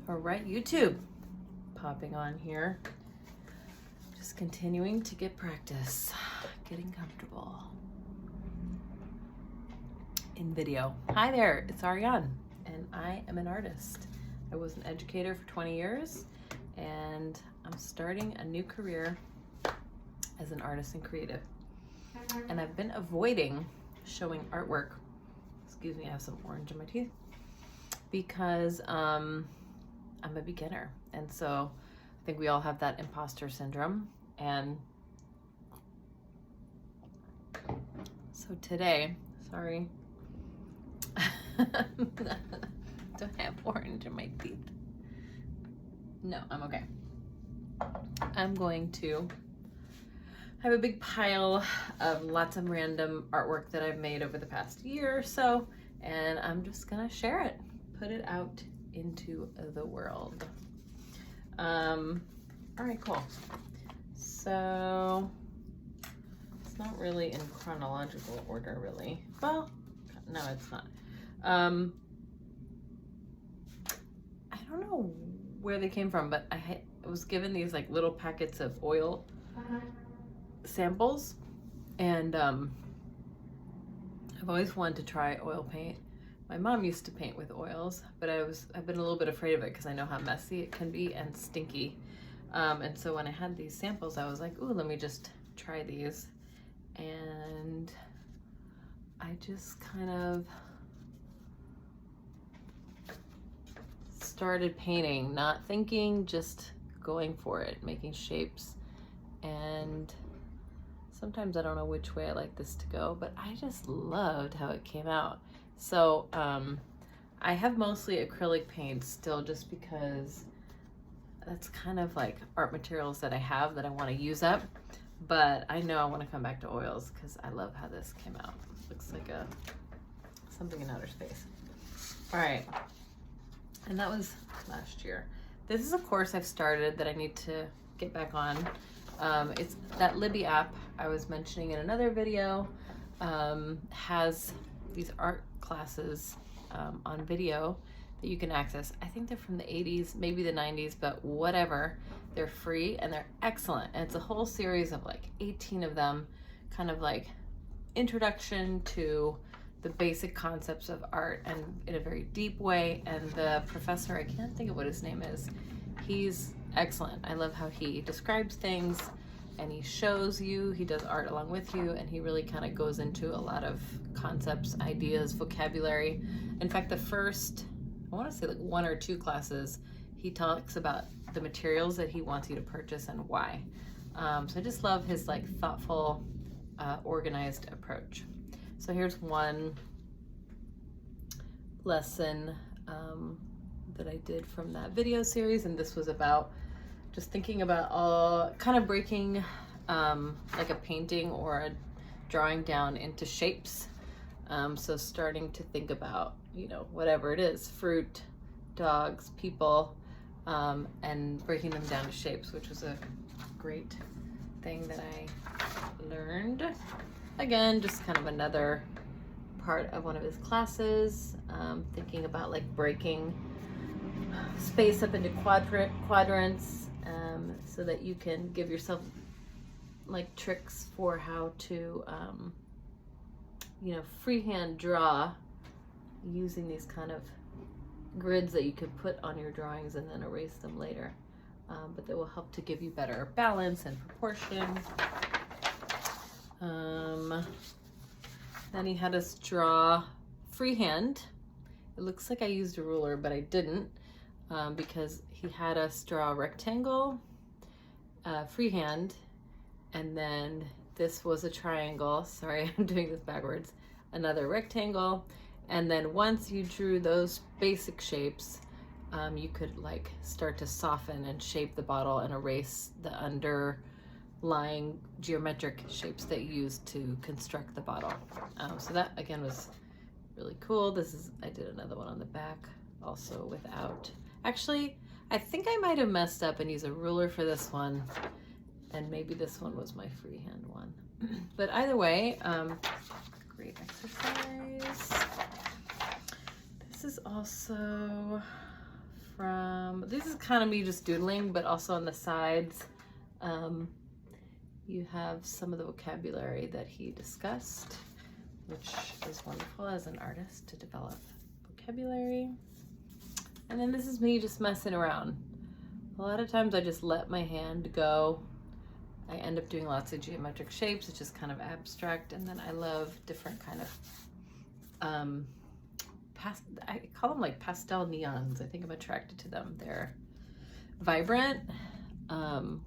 All right, YouTube, popping on here. Just continuing to get practice, getting comfortable in video. Hi there, it's Ariane, and I am an artist. I was an educator for 20 years, and I'm starting a new career as an artist and creative. And I've been avoiding showing artwork. Excuse me, I have some orange in my teeth. Because I'm a beginner. And so I think we all have that imposter syndrome. And so today, sorry, don't have orange in my teeth. No, I'm okay. I'm going to have a big pile of lots of random artwork that I've made over the past year or so, and I'm just gonna share it, put it out into the world. All right, cool. So it's not really in chronological order, really. Well, no, it's not. I don't know where they came from, but I was given these like little packets of oil samples, and I've always wanted to try oil paint. My mom used to paint with oils, but I've been a little bit afraid of it because I know how messy it can be and stinky. And so when I had these samples, I was like, ooh, let me just try these. And I just kind of started painting, not thinking, just going for it, making shapes. And sometimes I don't know which way I like this to go, but I just loved how it came out. So I have mostly acrylic paints still, just because that's kind of like art materials that I have that I want to use up. But I know I want to come back to oils because I love how this came out. Looks like something in outer space. All right, and that was last year. This is a course I've started that I need to get back on. It's that Libby app I was mentioning in another video. Has these art classes on video that you can access. I think they're from the 80s, maybe the 90s, but whatever. They're free and they're excellent. And it's a whole series of like 18 of them, kind of like introduction to the basic concepts of art and in a very deep way. And the professor, I can't think of what his name is, he's excellent. I love how he describes things and he shows you, he does art along with you, and he really kind of goes into a lot of concepts, ideas, vocabulary. In fact, the first, I want to say like 1 or 2 classes, he talks about the materials that he wants you to purchase and why. So I just love his like thoughtful, organized approach. So here's one lesson that I did from that video series, and this was about just thinking about all kind of breaking like a painting or a drawing down into shapes. So starting to think about, you know, whatever it is, fruit, dogs, people, and breaking them down to shapes, which was a great thing that I learned. Again, just kind of another part of one of his classes, thinking about like breaking space up into quadrants, so that you can give yourself like tricks for how to you know, freehand draw using these kind of grids that you can put on your drawings and then erase them later, but that will help to give you better balance and proportion. Then he had us draw freehand. It looks like I used a ruler, but I didn't, because he had us draw a rectangle freehand, and then this was a triangle. Sorry, I'm doing this backwards. Another rectangle, and then once you drew those basic shapes, you could like start to soften and shape the bottle and erase the underlying geometric shapes that you used to construct the bottle. So that again was really cool. I did another one on the back also without. Actually, I think I might have messed up and used a ruler for this one, and maybe this one was my freehand one. But either way, great exercise. This is also this is kind of me just doodling, but also on the sides, you have some of the vocabulary that he discussed, which is wonderful as an artist to develop vocabulary. And then this is me just messing around. A lot of times I just let my hand go. I end up doing lots of geometric shapes, which is kind of abstract. And then I love different kind of, I call them like pastel neons. I think I'm attracted to them. They're vibrant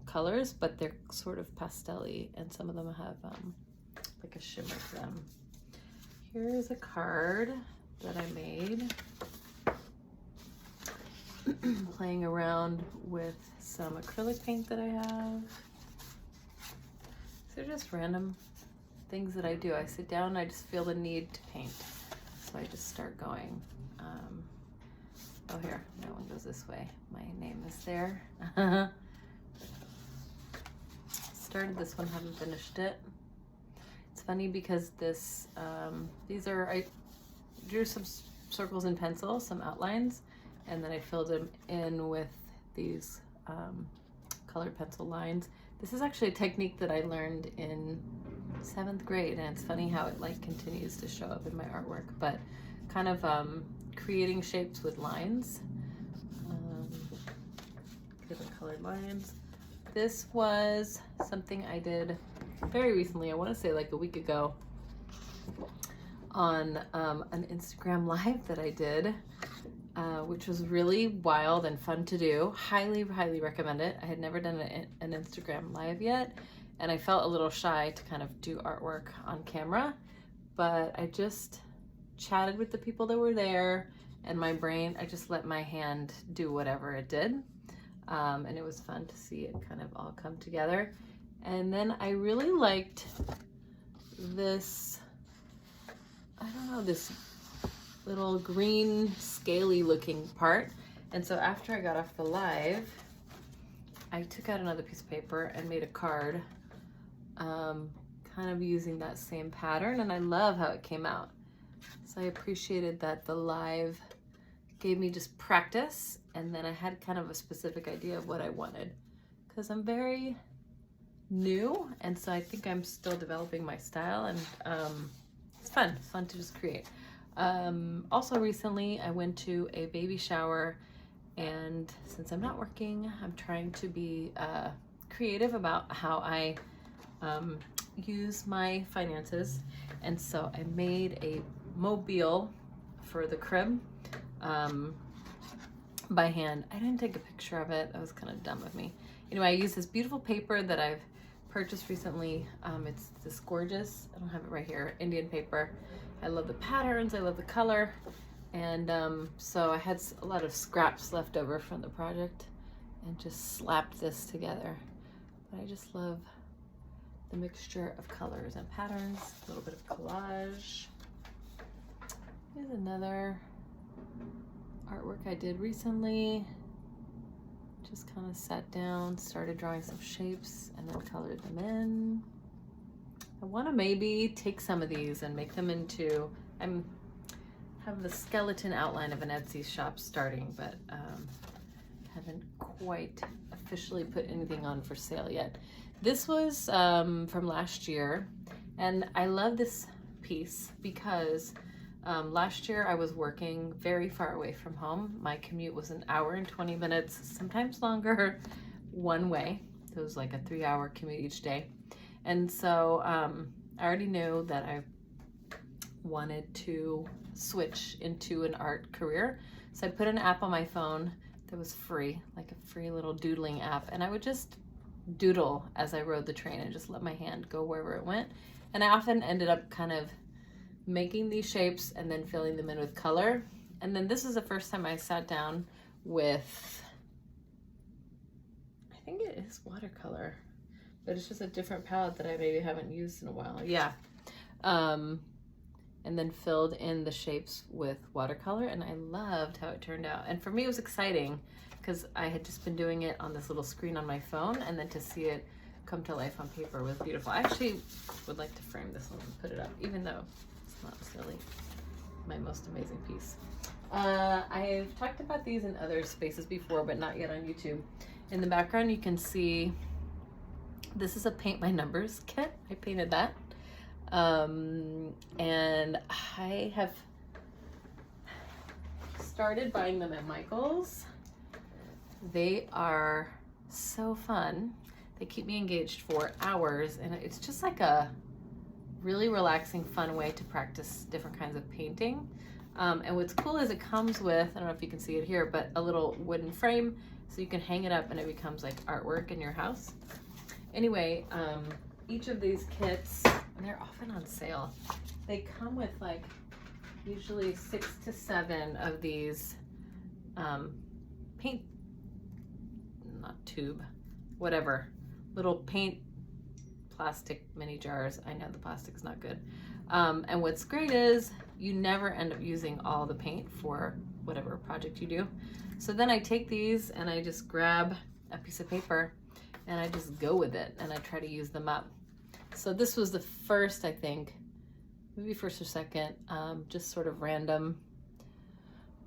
colors, but they're sort of pastel-y, and some of them have like a shimmer to them. Here's a card that I made. Playing around with some acrylic paint that I have. So just random things that I do. I sit down, I just feel the need to paint. So I just start going. Oh, here, that one goes this way. My name is there. Started this one, haven't finished it. It's funny because this, I drew some circles in pencil, some outlines, and then I filled them in with these colored pencil lines. This is actually a technique that I learned in 7th grade, and it's funny how it like continues to show up in my artwork, but kind of creating shapes with lines, different colored lines. This was something I did very recently, I want to say like a week ago, on an Instagram live that I did, which was really wild and fun to do. Highly, highly recommend it. I had never done an Instagram live yet, and I felt a little shy to kind of do artwork on camera, but I just chatted with the people that were there, and my brain, I just let my hand do whatever it did. And it was fun to see it kind of all come together. And then I really liked this, I don't know, this little green scaly looking part. And so after I got off the live, I took out another piece of paper and made a card, kind of using that same pattern, and I love how it came out. So I appreciated that the live gave me just practice, and then I had kind of a specific idea of what I wanted, because I'm very new, and so I think I'm still developing my style, and it's fun to just create. Also recently I went to a baby shower, and since I'm not working, I'm trying to be creative about how I use my finances, and so I made a mobile for the crib by hand. I didn't take a picture of it. That was kind of dumb of me. Anyway, I used this beautiful paper that I've purchased recently. It's this gorgeous, I don't have it right here, Indian paper. I love the patterns, I love the color, and so I had a lot of scraps left over from the project and just slapped this together. But I just love the mixture of colors and patterns, a little bit of collage. Here's another artwork I did recently. Just kind of sat down, started drawing some shapes, and then colored them in. I want to maybe take some of these and make them into, have the skeleton outline of an Etsy shop starting, but haven't quite officially put anything on for sale yet. This was from last year, and I love this piece because last year I was working very far away from home. My commute was an hour and 20 minutes, sometimes longer, one way. It was like a 3-hour commute each day. And so I already knew that I wanted to switch into an art career. So I put an app on my phone that was free, like a free little doodling app. And I would just doodle as I rode the train and just let my hand go wherever it went. And I often ended up kind of making these shapes and then filling them in with color. And then this is the first time I sat down with, I think it is watercolor, but it's just a different palette that I maybe haven't used in a while. Yeah. And then filled in the shapes with watercolor, and I loved how it turned out. And for me, it was exciting because I had just been doing it on this little screen on my phone, and then to see it come to life on paper was beautiful. I actually would like to frame this one and put it up, even though it's not necessarily my most amazing piece. I've talked about these in other spaces before, but not yet on YouTube. In the background, you can see this is a paint by numbers kit. I painted that. And I have started buying them at Michael's. They are so fun. They keep me engaged for hours, and it's just like a really relaxing, fun way to practice different kinds of painting. And what's cool is it comes with, I don't know if you can see it here, but a little wooden frame so you can hang it up and it becomes like artwork in your house. Anyway, each of these kits, and they're often on sale, they come with like usually 6 to 7 of these paint, not tube, whatever, little paint plastic mini jars. I know the plastic's not good. And what's great is you never end up using all the paint for whatever project you do. So then I take these and I just grab a piece of paper and I just go with it and I try to use them up. So this was the first, I think, maybe first or second, just sort of random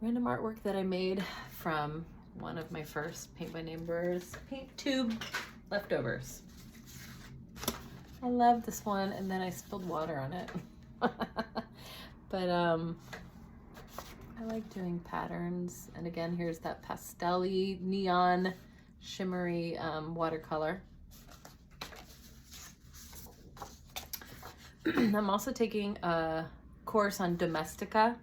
artwork that I made from one of my first Paint by Numbers paint tube leftovers. I love this one, and then I spilled water on it. But I like doing patterns. And again, here's that pastel-y, neon, shimmery watercolor. I'm also taking a course on Domestika.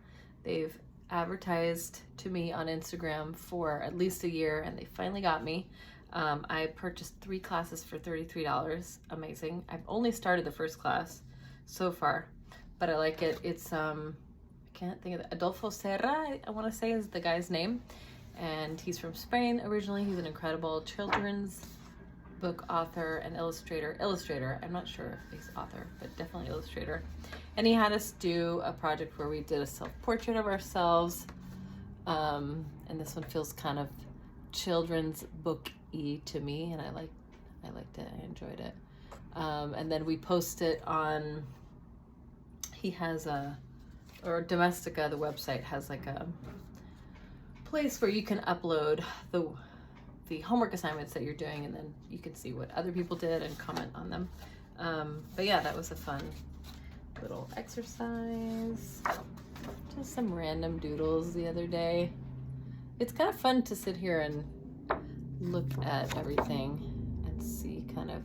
They've advertised to me on Instagram for at least a year, and they finally got me. I purchased 3 classes for $33. Amazing. I've only started the first class so far, but I like it. It's I can't think of it. Adolfo Serra, I want to say, is the guy's name, and he's from Spain originally. He's an incredible children's book author and illustrator. I'm not sure if he's author, but definitely illustrator. And he had us do a project where we did a self-portrait of ourselves, and this one feels kind of children's book-y to me, and I liked it. I enjoyed it. And then we post it on, he has or Domestika, the website, has like a place where you can upload the homework assignments that you're doing, and then you can see what other people did and comment on them. But yeah, that was a fun little exercise. Just some random doodles the other day. It's kind of fun to sit here and look at everything and see kind of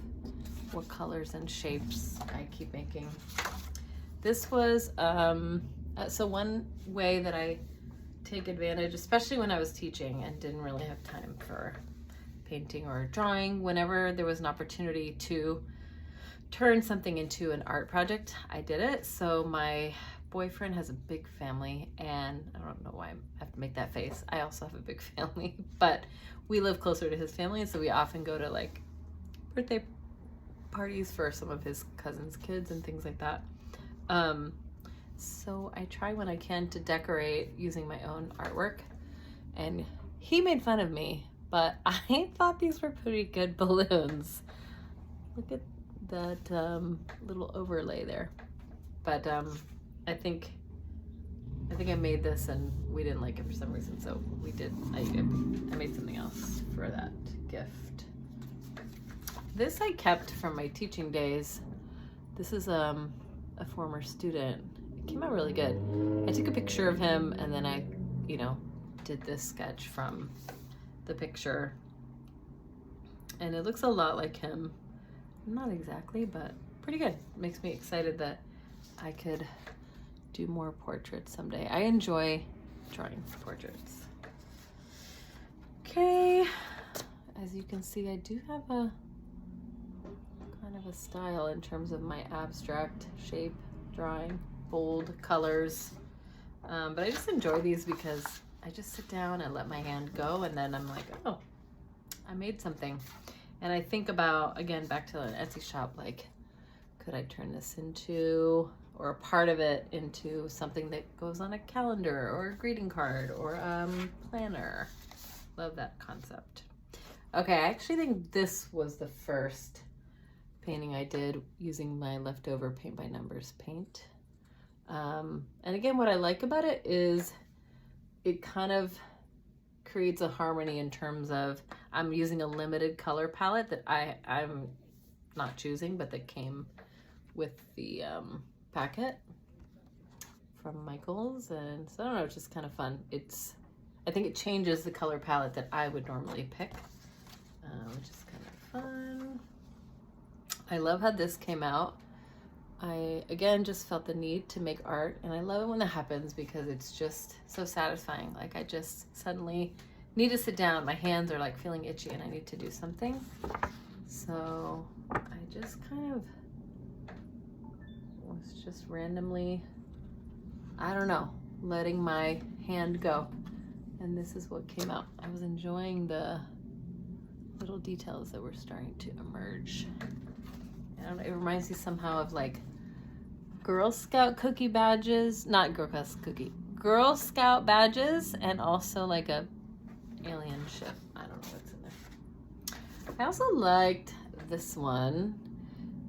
what colors and shapes I keep making. This was, so one way that I take advantage, especially when I was teaching and didn't really have time for painting or drawing, whenever there was an opportunity to turn something into an art project, I did it. So my boyfriend has a big family, and I don't know why I have to make that face. I also have a big family, but we live closer to his family, and so we often go to like birthday parties for some of his cousins' kids and things like that. So I try when I can to decorate using my own artwork, and he made fun of me, but I thought these were pretty good balloons. Look at that little overlay there. But I think I made this and we didn't like it for some reason, so we did. I made something else for that gift. This I kept from my teaching days. This is a former student. It came out really good. I took a picture of him and then I, did this sketch from the picture. And it looks a lot like him. Not exactly, but pretty good. It makes me excited that I could do more portraits someday. I enjoy drawing portraits. Okay, as you can see, I do have a kind of a style in terms of my abstract shape drawing, bold colors. But I just enjoy these because I just sit down and let my hand go, and then I'm like, oh, I made something. And I think about, again, back to an Etsy shop, like, could I turn this into, or a part of it into something that goes on a calendar or a greeting card or a planner? Love that concept. Okay, I actually think this was the first painting I did using my leftover Paint by Numbers paint. And again, what I like about it is it kind of creates a harmony in terms of I'm using a limited color palette that I'm not choosing, but that came with the packet from Michaels. And so I don't know, it's just kind of fun. I think it changes the color palette that I would normally pick, which is kind of fun. I love how this came out. I, again, just felt the need to make art, and I love it when that happens because it's just so satisfying. Like I just suddenly need to sit down. My hands are like feeling itchy and I need to do something. So I just kind of was just randomly, I don't know, letting my hand go. And this is what came out. I was enjoying the little details that were starting to emerge. I don't know, it reminds me somehow of like Girl Scout cookie badges, not Girl Scout badges, and also like a alien ship. I don't know what's in there. I also liked this one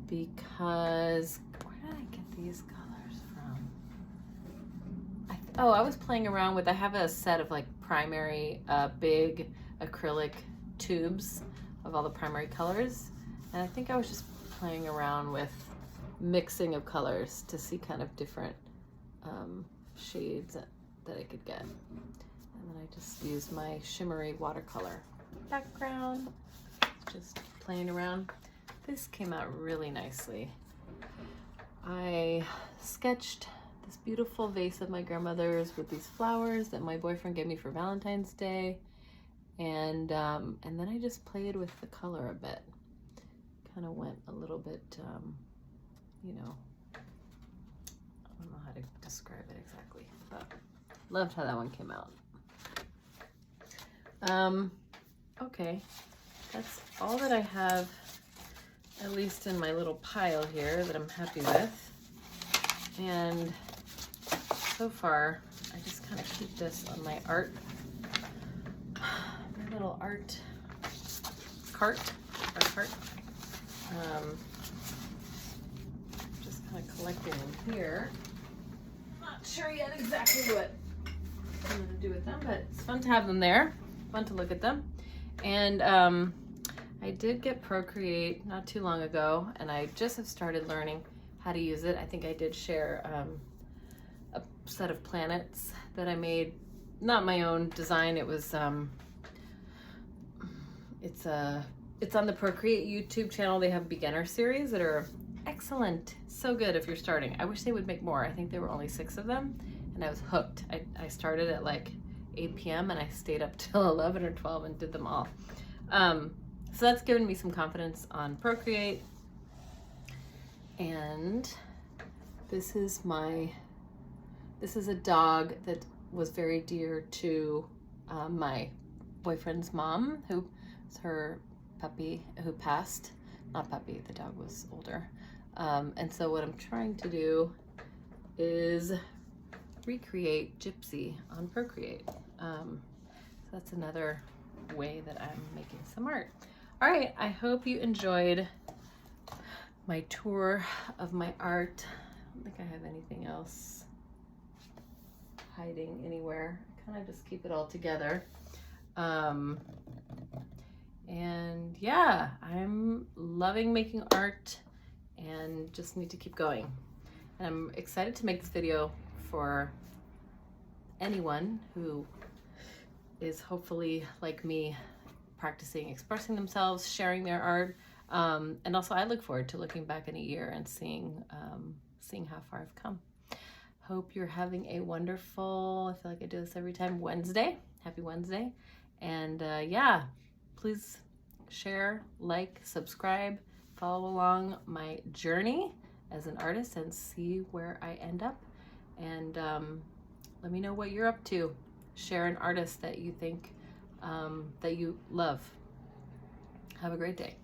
because, where did I get these colors from? I was playing around with, I have a set of like primary big acrylic tubes of all the primary colors, and I think I was just playing around with mixing of colors to see kind of different shades that I could get. And then I just used my shimmery watercolor background, just playing around. This came out really nicely. I sketched this beautiful vase of my grandmother's with these flowers that my boyfriend gave me for Valentine's Day. And then I just played with the color a bit. Kind of went a little bit, you know, I don't know how to describe it exactly, but loved how that one came out. Okay, that's all that I have, at least in my little pile here, that I'm happy with. And so far, I just kind of keep this on my my little art cart. Just kind of collecting them here. Not sure yet exactly what I'm going to do with them, but it's fun to have them there. Fun to look at them. And I did get Procreate not too long ago, and I just have started learning how to use it. I think I did share a set of planets that I made, not my own design. It was it's on the Procreate YouTube channel. They have a beginner series that are excellent, so good if you're starting. I wish they would make more. I think there were only 6 of them, and I was hooked. I started at like 8 p.m. and I stayed up till 11 or 12 and did them all. So that's given me some confidence on Procreate. And this is a dog that was very dear to my boyfriend's mom, who was her puppy who passed. Not puppy, the dog was older. And so what I'm trying to do is recreate Gypsy on Procreate. So that's another way that I'm making some art. All right, I hope you enjoyed my tour of my art. I don't think I have anything else hiding anywhere. I kind of just keep it all together. And yeah, I'm loving making art and just need to keep going. And I'm excited to make this video for anyone who is hopefully like me, practicing expressing themselves, sharing their art. And also I look forward to looking back in a year and seeing how far I've come. Hope you're having a wonderful, I feel like I do this every time, Wednesday. Happy Wednesday. And yeah, please share, like, subscribe, follow along my journey as an artist and see where I end up. And let me know what you're up to. Share an artist that you think that you love. Have a great day.